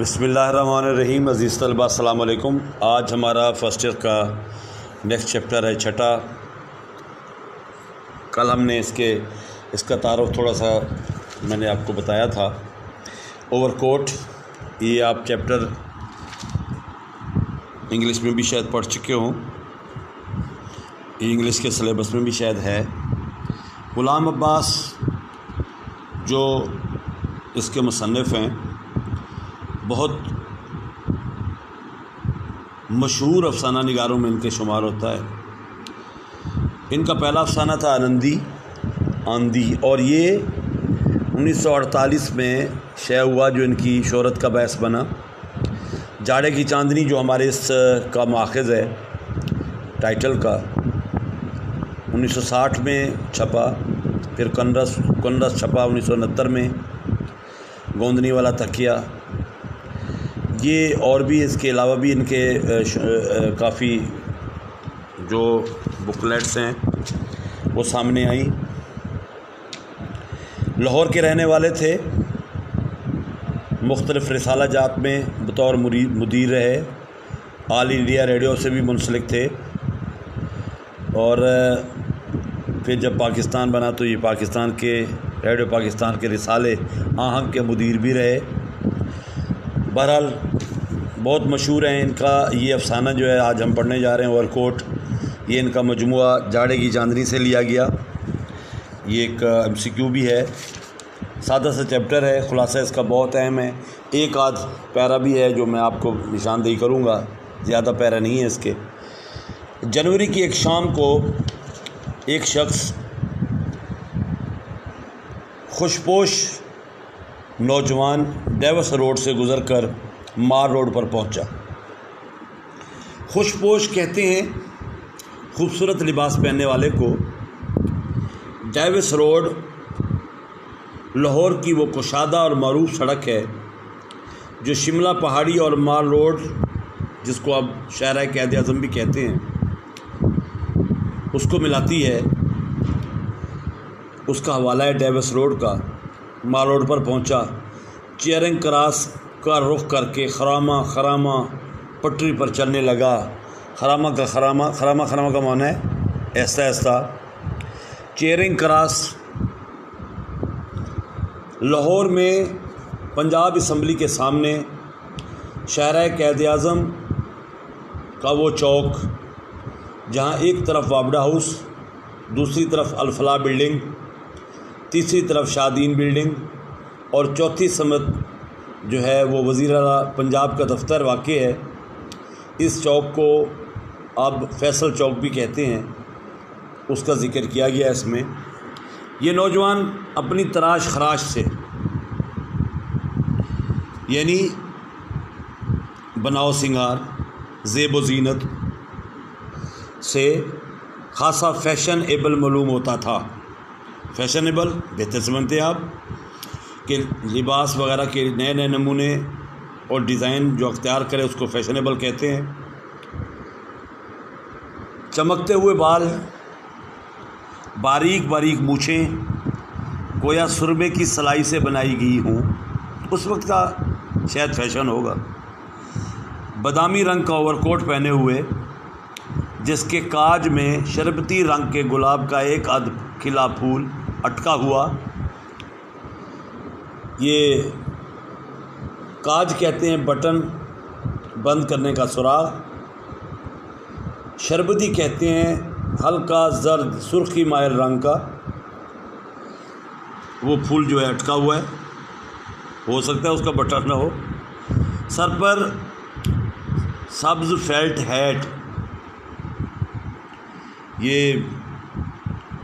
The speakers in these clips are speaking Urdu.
بسم اللہ الرحمن الرحیم۔ عزیز طلباء السلام علیکم۔ آج ہمارا فرسٹ ایئر کا نیکسٹ چیپٹر ہے چھٹا۔ کل ہم نے اس کا تعارف تھوڑا سا میں نے آپ کو بتایا تھا۔ اوور کوٹ، یہ آپ چیپٹر انگلش میں بھی شاید پڑھ چکے ہوں، یہ انگلش کے سلیبس میں بھی شاید ہے۔ غلام عباس جو اس کے مصنف ہیں، بہت مشہور افسانہ نگاروں میں ان کے شمار ہوتا ہے۔ ان کا پہلا افسانہ تھا آندھی، اور یہ 1948 میں شائع ہوا، جو ان کی شہرت کا باعث بنا۔ جاڑے کی چاندنی جو ہمارے اس کا ماخذ ہے ٹائٹل کا، 1960 میں چھپا، پھر کنرس چھپا 1969 میں، گوندنی والا تکیہ، یہ اور بھی اس کے علاوہ بھی ان کے کافی جو بکلیٹس ہیں وہ سامنے آئیں۔ لاہور کے رہنے والے تھے، مختلف رسالہ جات میں بطور مدیر رہے، آل انڈیا ریڈیو سے بھی منسلک تھے، اور پھر جب پاکستان بنا تو یہ پاکستان کے ریڈیو پاکستان کے رسالے آہنگ کے مدیر بھی رہے۔ بہرحال بہت مشہور ہیں ان کا یہ افسانہ جو ہے آج ہم پڑھنے جا رہے ہیں، اوور کوٹ۔ یہ ان کا مجموعہ جاڑے کی چاندنی سے لیا گیا۔ یہ ایک MCQ بھی ہے، سادہ سا چیپٹر ہے، خلاصہ اس کا بہت اہم ہے۔ ایک آدھ پیرا بھی ہے جو میں آپ کو نشاندہی کروں گا، زیادہ پیرا نہیں ہے اس کے۔ جنوری کی ایک شام کو ایک شخص خوشپوش نوجوان ڈیوس روڈ سے گزر کر مار روڈ پر پہنچا۔ خوشپوش کہتے ہیں خوبصورت لباس پہننے والے کو۔ ڈیوس روڈ لاہور کی وہ کشادہ اور معروف سڑک ہے جو شملہ پہاڑی اور مار روڈ، جس کو اب شاہراہ قائد اعظم بھی کہتے ہیں، اس کو ملاتی ہے۔ اس کا حوالہ ہے ڈیوس روڈ کا۔ مار روڈ پر پہنچا، چیئرنگ کراس کا رخ کر کے خرامہ پٹری پر چلنے لگا۔ خرامہ کا معنی ہے ایسا ایسا۔ چیئرنگ کراس لاہور میں پنجاب اسمبلی کے سامنے شاہراہ قائد اعظم کا وہ چوک، جہاں ایک طرف وابڈا ہاؤس، دوسری طرف الفلاح بلڈنگ، تیسری طرف شادین بلڈنگ، اور چوتھی سمت جو ہے وہ وزیر اعلیٰ پنجاب کا دفتر واقع ہے۔ اس چوک کو اب فیصل چوک بھی کہتے ہیں، اس کا ذکر کیا گیا اس میں۔ یہ نوجوان اپنی تراش خراش سے، یعنی بناؤ سنگار، زیب و زینت سے خاصا فیشن ایبل معلوم ہوتا تھا۔ فیشن ایبل بہتر سمجھتے ہیں آپ کہ لباس وغیرہ کے نئے نئے نمونے اور ڈیزائن جو اختیار کرے اس کو فیشنیبل کہتے ہیں۔ چمکتے ہوئے بال، باریک باریک مونچھیں گویا سرمے کی سلائی سے بنائی گئی ہوں، اس وقت کا شاید فیشن ہوگا۔ بادامی رنگ کا اوور کوٹ پہنے ہوئے، جس کے کاج میں شربتی رنگ کے گلاب کا ایک ادھ کھلا پھول اٹکا ہوا۔ یہ کاج کہتے ہیں بٹن بند کرنے کا سراغ۔ شربتی کہتے ہیں ہلکا زرد سرخی مائل رنگ کا وہ پھول جو ہے اٹکا ہوا ہے، ہو سکتا ہے اس کا بٹن نہ ہو۔ سر پر سبز فیلٹ ہیٹ، یہ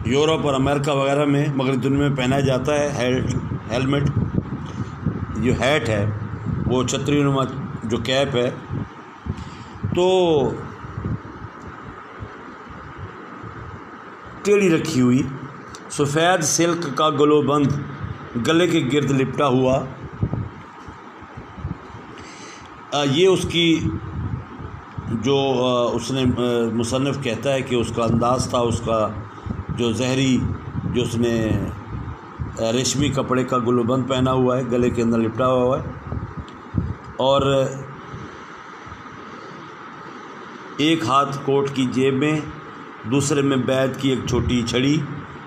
یورپ اور امریکہ وغیرہ میں مغربی دنیا میں پہنا جاتا ہے۔ ہیلمٹ جو ہیٹ ہے، وہ چھتری نما جو کیپ ہے، تو ٹیڑھی رکھی ہوئی، سفید سلک کا گلو بند گلے کے گرد لپٹا ہوا۔ یہ اس کی جو اس نے مصنف کہتا ہے کہ اس کا انداز تھا، اس کا جو زہری، جو اس نے ریشمی کپڑے کا گلوبند پہنا ہوا ہے، گلے کے اندر لپٹا ہوا ہے۔ اور ایک ہاتھ کوٹ کی جیب میں، دوسرے میں بیت کی ایک چھوٹی چھڑی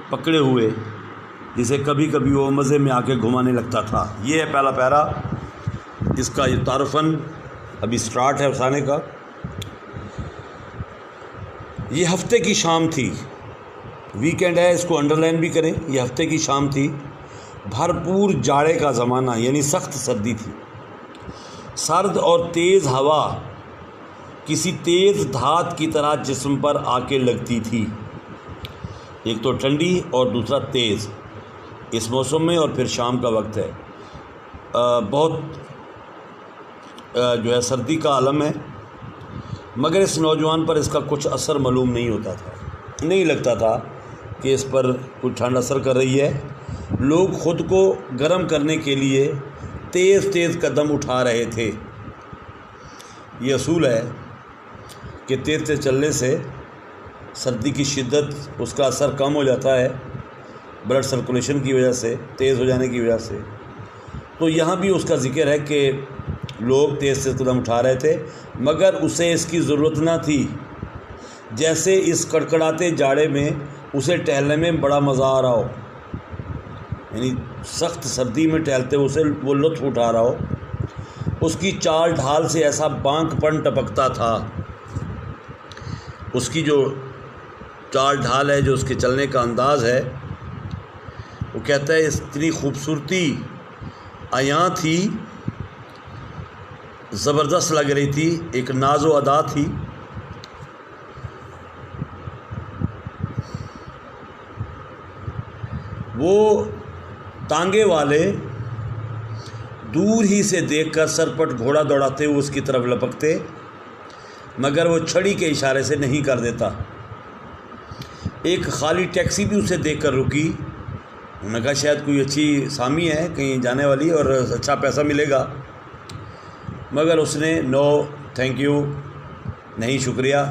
پکڑے ہوئے، جسے کبھی کبھی وہ مزے میں آ کے گھمانے لگتا تھا۔ یہ ہے پہلا پیرا، اس کا یہ تعارفاً ابھی سٹارٹ ہے افسانے کا۔ یہ ہفتے کی شام تھی، ویکینڈ ہے، اس کو انڈر لائن بھی کریں۔ یہ ہفتے کی شام تھی، بھرپور جاڑے کا زمانہ، یعنی سخت سردی تھی۔ سرد اور تیز ہوا کسی تیز دھات کی طرح جسم پر آ کے لگتی تھی، ایک تو ٹھنڈی اور دوسرا تیز اس موسم میں، اور پھر شام کا وقت ہے، بہت جو ہے سردی کا عالم ہے۔ مگر اس نوجوان پر اس کا کچھ اثر معلوم نہیں ہوتا تھا، نہیں لگتا تھا کہ اس پر کوئی ٹھنڈ اثر کر رہی ہے۔ لوگ خود کو گرم کرنے کے لیے تیز تیز قدم اٹھا رہے تھے۔ یہ اصول ہے کہ تیز تیز چلنے سے سردی کی شدت، اس کا اثر کم ہو جاتا ہے، بلڈ سرکولیشن کی وجہ سے، تیز ہو جانے کی وجہ سے۔ تو یہاں بھی اس کا ذکر ہے کہ لوگ تیز تیز قدم اٹھا رہے تھے، مگر اسے اس کی ضرورت نہ تھی۔ جیسے اس کڑکڑاتے جاڑے میں اسے ٹہلنے میں بڑا مزہ آ رہا ہو، یعنی سخت سردی میں ٹہلتے اسے وہ لطف اٹھا رہا ہو۔ اس کی چال ڈھال سے ایسا بانک پن ٹپکتا تھا، اس کی جو چال ڈھال ہے، جو اس کے چلنے کا انداز ہے، وہ کہتا ہے اتنی خوبصورتی عیاں تھی، زبردست لگ رہی تھی، ایک ناز و ادا تھی۔ وہ ٹانگے والے دور ہی سے دیکھ کر سرپٹ گھوڑا دوڑاتے ہوئے اس کی طرف لپکتے، مگر وہ چھڑی کے اشارے سے نہیں کر دیتا۔ ایک خالی ٹیکسی بھی اسے دیکھ کر رکی، انہوں نے کہا شاید کوئی اچھی سامی ہے کہیں جانے والی اور اچھا پیسہ ملے گا، مگر اس نے نو تھینک یو، نہیں شکریہ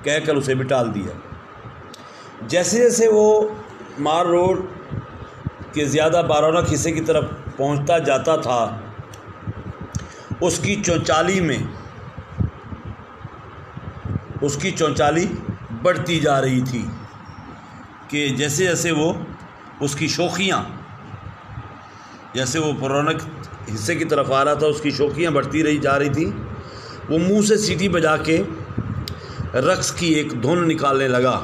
کہہ کر اسے بھی ٹال دیا۔ جیسے جیسے وہ مار روڈ کے زیادہ بارونق حصے کی طرف پہنچتا جاتا تھا، اس کی چونچالی بڑھتی جا رہی تھی کہ جیسے جیسے وہ اس کی شوخیاں، جیسے وہ پرونق حصے کی طرف آ رہا تھا، اس کی شوخیاں بڑھتی جا رہی تھیں۔ وہ منہ سے سیٹی بجا کے رقص کی ایک دھن نکالنے لگا۔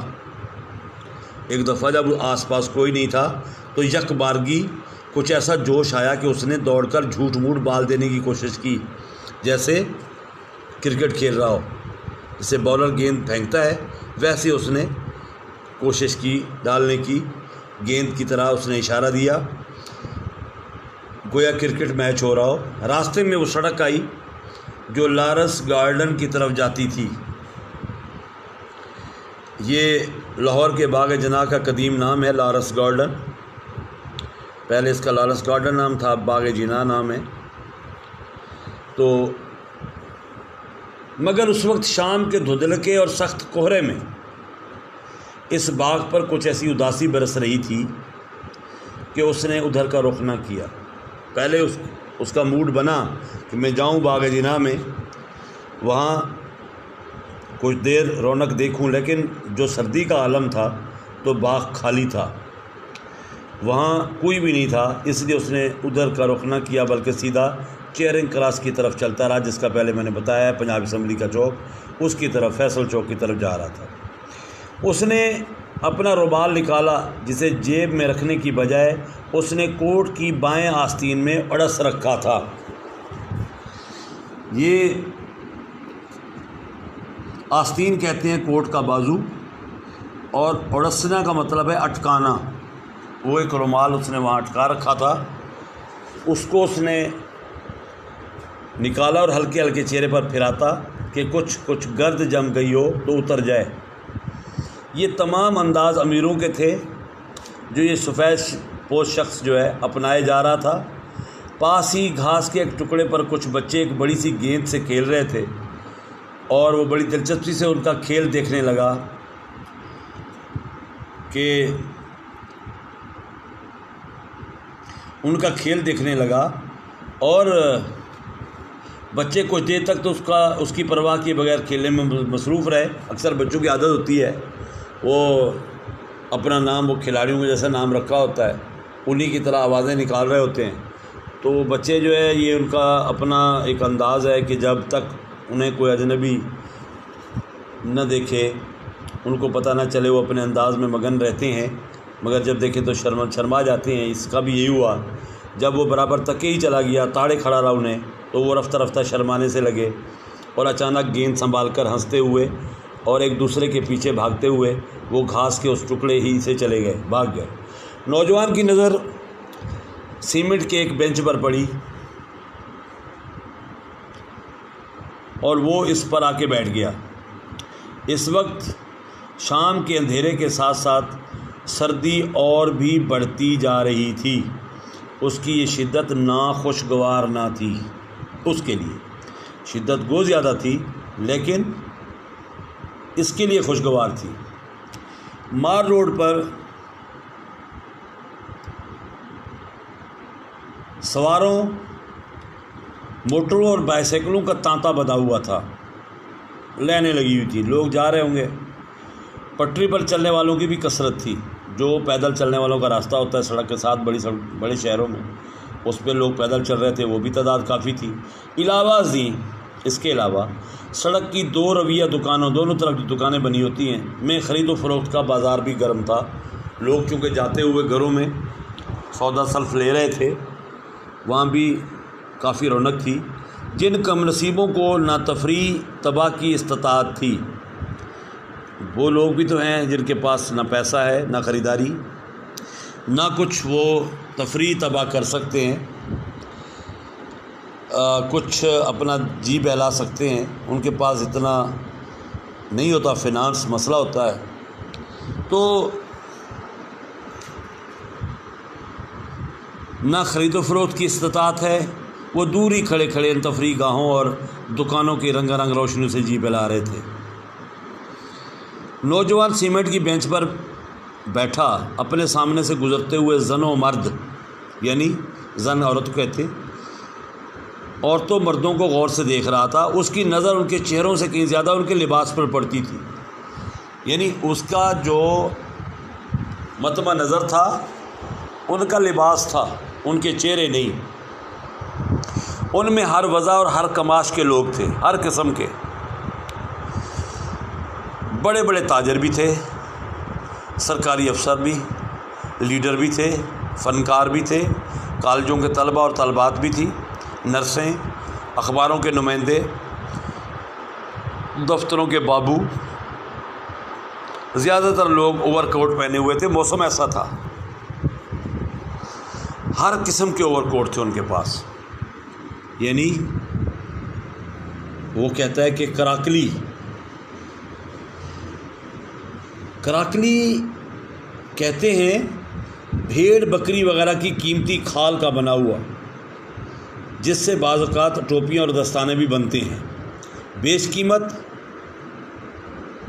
ایک دفعہ جب آس پاس کوئی نہیں تھا تو یک بارگی کچھ ایسا جوش آیا کہ اس نے دوڑ کر جھوٹ موٹ بال دینے کی کوشش کی، جیسے کرکٹ کھیل رہا ہو، جیسے بالر گیند پھینکتا ہے، ویسے اس نے کوشش کی ڈالنے کی، گیند کی طرح اس نے اشارہ دیا، گویا کرکٹ میچ ہو رہا ہو۔ راستے میں وہ سڑک آئی جو لارس گارڈن کی طرف جاتی تھی۔ یہ لاہور کے باغ جناح کا قدیم نام ہے، لارس گارڈن۔ پہلے اس کا لارس گارڈن نام تھا، اب باغ جناح نام ہے۔ تو مگر اس وقت شام کے دھندلکے اور سخت کہرے میں اس باغ پر کچھ ایسی اداسی برس رہی تھی کہ اس نے ادھر کا رخ نہ کیا۔ پہلے اس کا موڈ بنا کہ میں جاؤں باغ جناح میں، وہاں کچھ دیر رونق دیکھوں، لیکن جو سردی کا عالم تھا تو باغ خالی تھا، وہاں کوئی بھی نہیں تھا، اس لیے اس نے ادھر کا رخ نہ کیا بلکہ سیدھا چیئرنگ کراس کی طرف چلتا رہا، جس کا پہلے میں نے بتایا ہے پنجاب اسمبلی کا چوک، اس کی طرف فیصل چوک کی طرف جا رہا تھا۔ اس نے اپنا رومال نکالا، جسے جیب میں رکھنے کی بجائے اس نے کوٹ کی بائیں آستین میں اڑس رکھا تھا۔ یہ آستین کہتے ہیں کوٹ کا بازو، اور اڑسنا کا مطلب ہے اٹکانا۔ وہ ایک رومال اس نے وہاں اٹکا رکھا تھا، اس کو اس نے نکالا اور ہلکے ہلکے چہرے پر پھراتا کہ کچھ گرد جم گئی ہو تو اتر جائے۔ یہ تمام انداز امیروں کے تھے جو یہ سفید پوش شخص جو ہے اپنائے جا رہا تھا۔ پاس ہی گھاس کے ایک ٹکڑے پر کچھ بچے ایک بڑی سی گیند سے کھیل رہے تھے، اور وہ بڑی دلچسپی سے ان کا کھیل دیکھنے لگا اور بچے کچھ دیر تک تو اس کی پرواہ کیے بغیر کھیلنے میں مصروف رہے۔ اکثر بچوں کی عادت ہوتی ہے وہ اپنا نام وہ کھلاڑیوں کے جیسا نام رکھا ہوتا ہے، انہی کی طرح آوازیں نکال رہے ہوتے ہیں۔ تو بچے جو ہے یہ ان کا اپنا ایک انداز ہے کہ جب تک انہیں کوئی اجنبی نہ دیکھے، ان کو پتہ نہ چلے، وہ اپنے انداز میں مگن رہتے ہیں، مگر جب دیکھیں تو شرما جاتے ہیں۔ اس کا بھی یہی ہوا، جب وہ برابر تک ہی چلا گیا، تاڑے کھڑا رہا انہیں، تو وہ رفتہ رفتہ شرمانے سے لگے اور اچانک گیند سنبھال کر ہنستے ہوئے اور ایک دوسرے کے پیچھے بھاگتے ہوئے وہ گھاس کے اس ٹکڑے ہی سے چلے گئے، بھاگ گئے۔ نوجوان کی نظر سیمنٹ کے ایک بینچ پر پڑی اور وہ اس پر آ کے بیٹھ گیا۔ اس وقت شام کے اندھیرے کے ساتھ ساتھ سردی اور بھی بڑھتی جا رہی تھی۔ اس کی یہ شدت ناخوشگوار نہ تھی، اس کے لیے شدت گو زیادہ تھی لیکن اس کے لیے خوشگوار تھی۔ مار روڈ پر سواروں، موٹروں اور بائیسیکلوں کا تانتا بندھا ہوا تھا، لائنیں لگی ہوئی تھی، لوگ جا رہے ہوں گے۔ پٹری پر چلنے والوں کی بھی کثرت تھی، جو پیدل چلنے والوں کا راستہ ہوتا ہے سڑک کے ساتھ بڑے شہروں میں، اس پہ لوگ پیدل چل رہے تھے، وہ بھی تعداد کافی تھی۔ اس کے علاوہ سڑک کی دو رویہ دکانوں، دونوں طرف جو دکانیں بنی ہوتی ہیں، میں خرید و فروخت کا بازار بھی گرم تھا۔ لوگ چونکہ جاتے ہوئے گھروں میں سودا سلف لے رہے تھے، وہاں بھی کافی رونق تھی۔ جن کم نصیبوں کو نہ تفریح تباہ کی استطاعت تھی، وہ لوگ بھی تو ہیں جن کے پاس نہ پیسہ ہے، نہ خریداری، نہ کچھ وہ تفریح تباہ کر سکتے ہیں، کچھ اپنا جی بہلا سکتے ہیں، ان کے پاس اتنا نہیں ہوتا، فنانس مسئلہ ہوتا ہے۔ تو نہ خرید و فروخت کی استطاعت ہے، وہ دور ہی کھڑے کھڑے ان تفریح گاہوں اور دکانوں کی رنگا رنگ روشنیوں سے جی بہلا رہے تھے۔ نوجوان سیمنٹ کی بینچ پر بیٹھا اپنے سامنے سے گزرتے ہوئے زن و مرد، یعنی زن عورت کو کہتے، عورتوں مردوں کو غور سے دیکھ رہا تھا۔ اس کی نظر ان کے چہروں سے کہیں زیادہ ان کے لباس پر پڑتی تھی، یعنی اس کا جو مطمع نظر تھا ان کا لباس تھا، ان کے چہرے نہیں۔ ان میں ہر وضع اور ہر کماش کے لوگ تھے، ہر قسم کے، بڑے بڑے تاجر بھی تھے، سرکاری افسر بھی، لیڈر بھی تھے، فنکار بھی تھے، کالجوں کے طلبہ اور طالبات بھی تھی، نرسیں، اخباروں کے نمائندے، دفتروں کے بابو۔ زیادہ تر لوگ اوور کوٹ پہنے ہوئے تھے، موسم ایسا تھا، ہر قسم کے اوور کوٹ تھے ان کے پاس۔ یعنی وہ کہتا ہے کہ کراکلی کہتے ہیں بھیڑ بکری وغیرہ کی قیمتی کھال کا بنا ہوا، جس سے بعض اوقات ٹوپیاں اور دستانے بھی بنتے ہیں، بیش قیمت،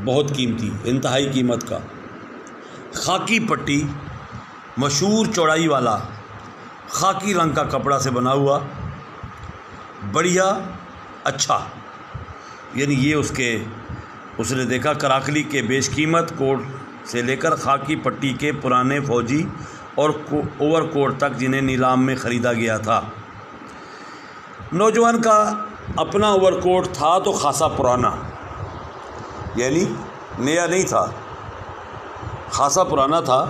بہت قیمتی، انتہائی قیمت کا۔ خاکی پٹی، مشہور چوڑائی والا خاکی رنگ کا کپڑا سے بنا ہوا، بڑھیا، اچھا، یعنی یہ اس نے دیکھا کراکلی کے بیش قیمت کوٹ سے لے کر خاکی پٹی کے پرانے فوجی اور اوور کوٹ تک جنہیں نیلام میں خریدا گیا تھا۔ نوجوان کا اپنا اوور کوٹ تھا تو خاصا پرانا، یعنی نیا نہیں تھا، خاصا پرانا تھا،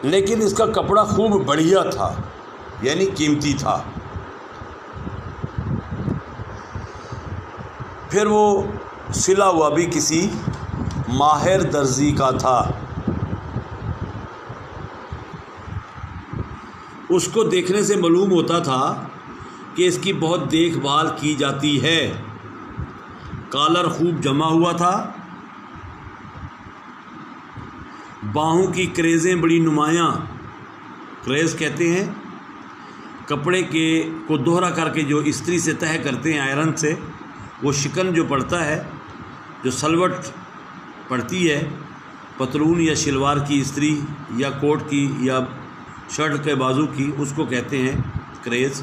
لیکن اس کا کپڑا خوب بڑھیا تھا، یعنی قیمتی تھا۔ پھر وہ سلا ہوا بھی کسی ماہر درزی کا تھا۔ اس کو دیکھنے سے معلوم ہوتا تھا کہ اس کی بہت دیکھ بھال کی جاتی ہے۔ کالر خوب جما ہوا تھا، باہوں کی کریزیں بڑی نمایاں، کریز کہتے ہیں کپڑے کو دوہرا کر کے جو استری سے تہہ کرتے ہیں آئرن سے، وہ شکن جو پڑتا ہے، جو سلوٹ پڑتی ہے پتلون یا شلوار کی استری یا کوٹ کی یا شرٹ کے بازو کی، اس کو کہتے ہیں کریز۔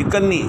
51,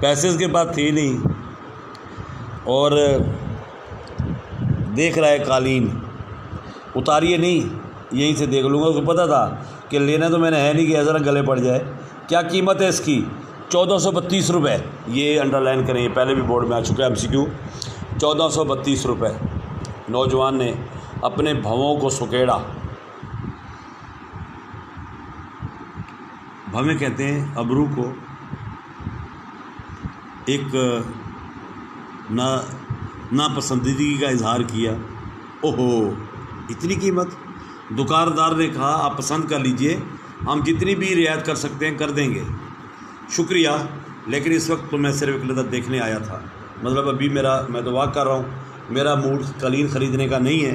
پیسے اس کے پاس تھے نہیں، اور دیکھ رہا ہے قالین، اتاریے نہیں، یہیں سے دیکھ لوں گا۔ اس کو پتہ تھا کہ لینا تو میں نے ہے نہیں کہ ذرا گلے پڑ جائے۔ کیا قیمت ہے اس کی؟ 1432 روپے۔ یہ انڈر لائن کریں، یہ پہلے بھی بورڈ میں آ چکا ہے MCQ۔ 1432 روپے۔ نوجوان نے اپنے بھووں کو سکیڑا۔ بھویں کہتے ہیں ابرو کو، ایک ناپسندیدگی کا اظہار کیا۔ اوہو، اتنی قیمت؟ دکاندار نے کہا آپ پسند کر لیجئے، ہم جتنی بھی رعایت کر سکتے ہیں کر دیں گے، شکریہ، لیکن اس وقت تو میں صرف ایک نظر دیکھنے آیا تھا۔ مطلب ابھی میں تو واک کر رہا ہوں، میرا موڈ قالین خریدنے کا نہیں ہے،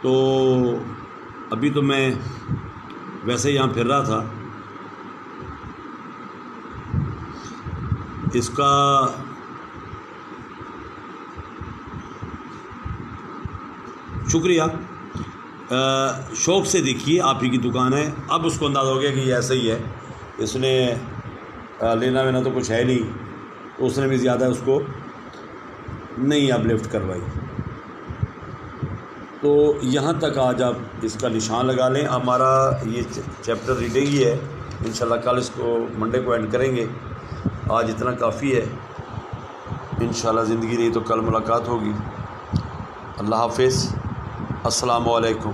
تو ابھی تو میں ویسے یہاں پھر رہا تھا۔ اس کا شکریہ، شوق سے دیکھیے، آپ ہی کی دکان ہے۔ اب اس کو اندازہ ہو گیا کہ یہ ایسا ہی ہے، اس نے لینا وینا تو کچھ ہے نہیں، تو اس نے بھی زیادہ اس کو نہیں اب لفٹ کروائی۔ تو یہاں تک آج آپ اس کا نشان لگا لیں۔ ہمارا یہ چیپٹر ریڈنگ ہی ہے، انشاءاللہ کل اس کو منڈے کو اینڈ کریں گے۔ آج اتنا کافی ہے، انشاءاللہ زندگی رہی تو کل ملاقات ہوگی۔ اللہ حافظ، السلام علیکم۔